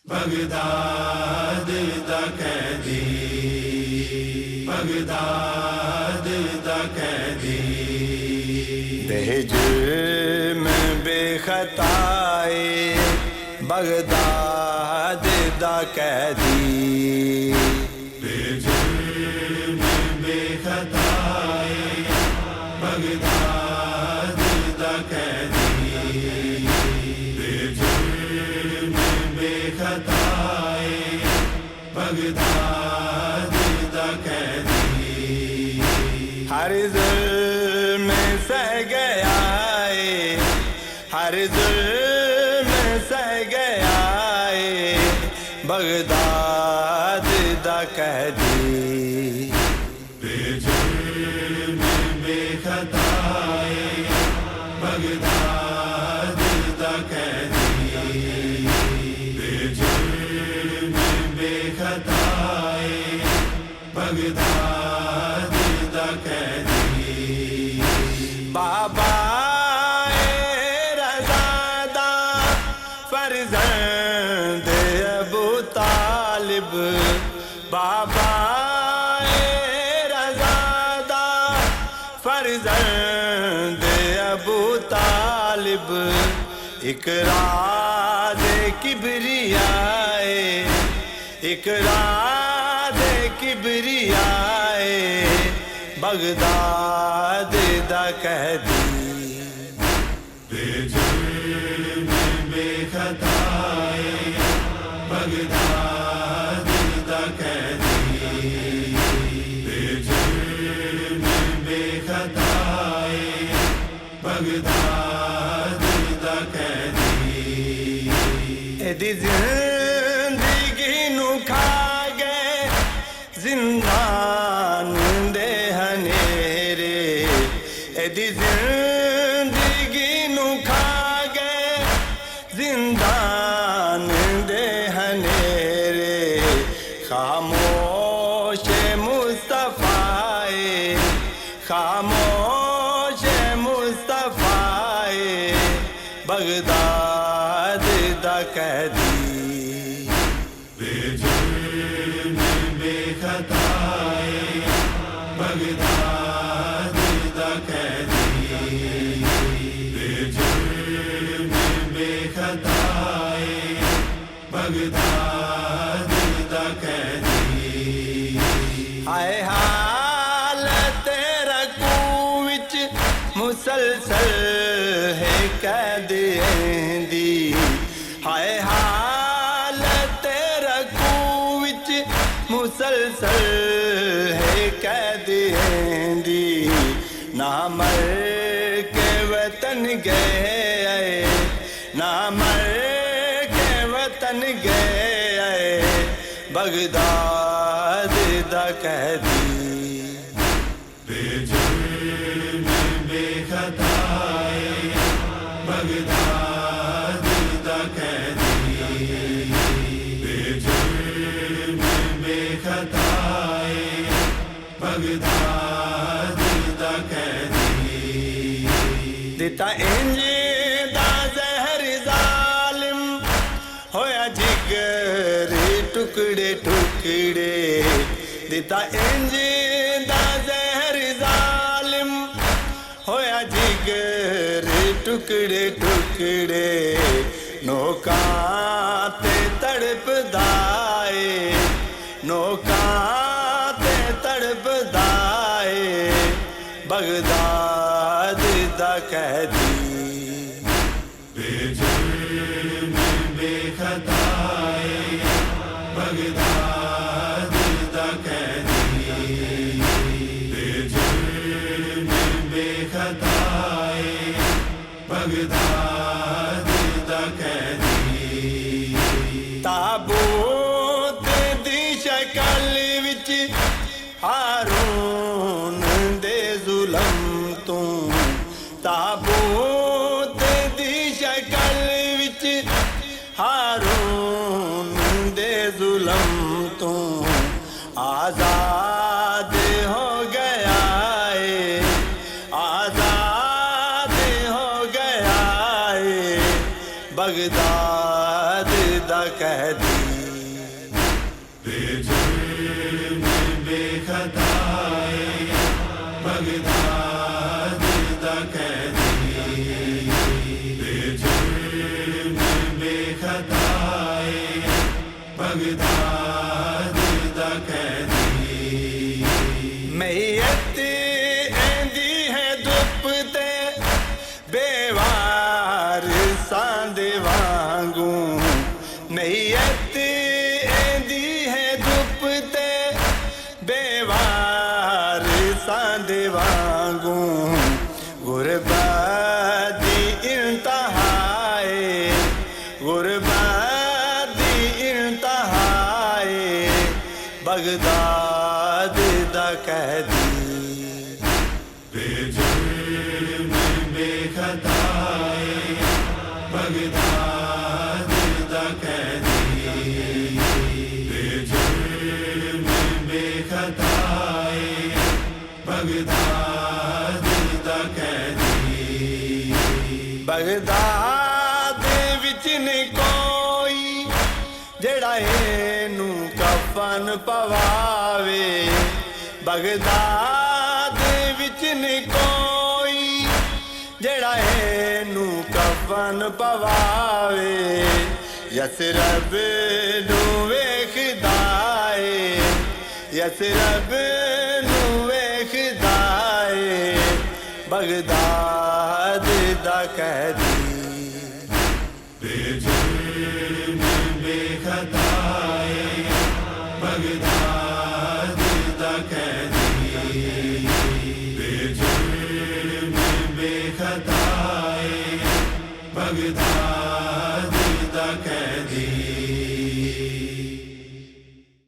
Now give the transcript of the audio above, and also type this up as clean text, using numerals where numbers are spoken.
Baghdad the قیدی، Baghdad the قیدی، بے جرم بے خطائے بغداد دا قیدی، بے جرم بے خطائے بغداد دا قیدی، بے جرم بے خطائے بغداد دا قیدی، ہر ظلم سہ گیا ہے، ہر ظلم سہ گیا ہے بغداد دا قیدی، بے جرم بے خطائے بغداد دا قیدی، بے جرم بے خطائے بغداد دا قیدی، بابا رضا فرزند ابو طالب، بابا رضا فرزند ابو طالب، ایک راز کبریاء، ایک راز کبریاء بغداد دا قیدی، بے جرم بے خطائے بغداد دا قیدی، بے جرم بے خطائے بغداد دا قیدی، ایدی زندگی نو کھا گئے زندان دے ہنیرے، ایدی زندگی نو کھا گئے زندان دے ہنیرے، خاموش مصطفیٰ، خاموش مصطفیٰ بغداد دا قیدی، بے جرم بے خطائے بغداد دا قیدی، بے جرم بے خطائے بغداد دا قیدی، آئے حالت رکوع وچ مسلسل ہے قید دی، ہائے حالت رکوع وچ مسلسل ہے قید دی، نہ مر کے وطن گئے، نہ مر کے وطن گئے بغداد دا قیدی، بے جرم بے خطائے بغداد دا قیدی، بے جرم بے خطائے بغداد دا قیدی، دتا انج دا زہر ظالم ہویا جگر ٹکڑے ٹکڑے، دتا انج دا زہر ظالم ہویا جگر ٹکڑے ٹکڑے، نوکاں تے تڑپ دائے، نوکاں تے تڑپ دائے بغداد دا قیدی، بے جرم بے خطائے بغداد دا قیدی، بے جرم بے خطائے بغداد دا قیدی، تابوت دی شکل وچ ہارون دے ظلم تو، تابوت دی شکل وچ ہارون دے ظلم تو، آزاد ہو گیا ہے، آزاد ہو گیا ہے بغداد دا قیدی بے جرم بے خطائے بغداد دا قیدی بے جرم بے خطائے بغداد دا قیدی میت ایندی ہے دھپ تے بے وارثاں دے وانگوں میت ایندی ہے دھپ تے بے وارثاں دے وانگوں غربت دی انتہائے غربت دی انتہائے بغداد دا قیدی بے جرم بے خطائے بغداد دا قیدی بے جرم بے خطائے بغداد دا قیدی بغداد وچ نہیں کوئی جڑا اینوں کفن پواوے بغداد وچ نہیں کوئی جڑا اینوں کفن پواوے یثرب نوں ویکھدا اے یثرب نوں ویکھدا اے بغداد دا قیدی بے جرم بے خطائے بغداد دا قیدی بے جرم بے خطائے بغداد دا قیدی